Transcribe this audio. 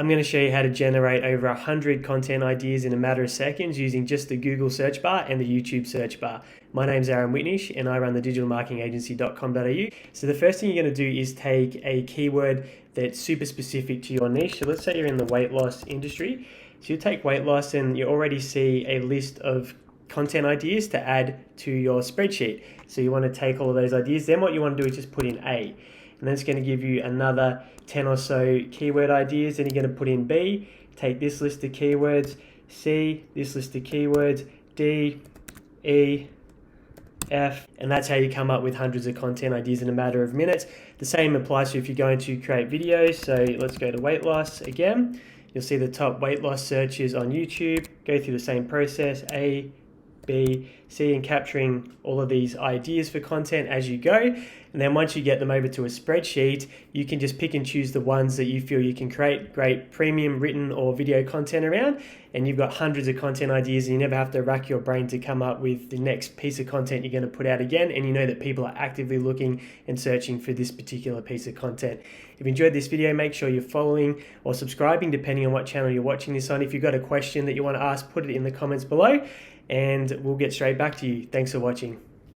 I'm going to show you how to generate over 100 content ideas in a matter of seconds using just the Google search bar and the YouTube search bar. My name's Aaron Whitnish and I run the digitalmarketingagency.com.au. So the first thing you're going to do is take a keyword that's super specific to your niche. So let's say you're in the weight loss industry. So you take weight loss and you already see a list of content ideas to add to your spreadsheet. So you want to take all of those ideas. Then what you want to do is just put in A. And then it's going to give you another 10 or so keyword ideas. Then you're going to put in B, take this list of keywords, C, this list of keywords, D, E, F, and that's how you come up with hundreds of content ideas in a matter of minutes. The same applies to if you're going to create videos. So let's go to weight loss again. You'll see the top weight loss searches on YouTube. Go through the same process, A, B, C, and capturing all of these ideas for content as you go. And then once you get them over to a spreadsheet, you can just pick and choose the ones that you feel you can create great premium written or video content around. And you've got hundreds of content ideas and you never have to rack your brain to come up with the next piece of content you're going to put out again. And you know that people are actively looking and searching for this particular piece of content. If you enjoyed this video, make sure you're following or subscribing depending on what channel you're watching this on. If you've got a question that you want to ask, put it in the comments below and we'll get straight back to you. Thanks for watching.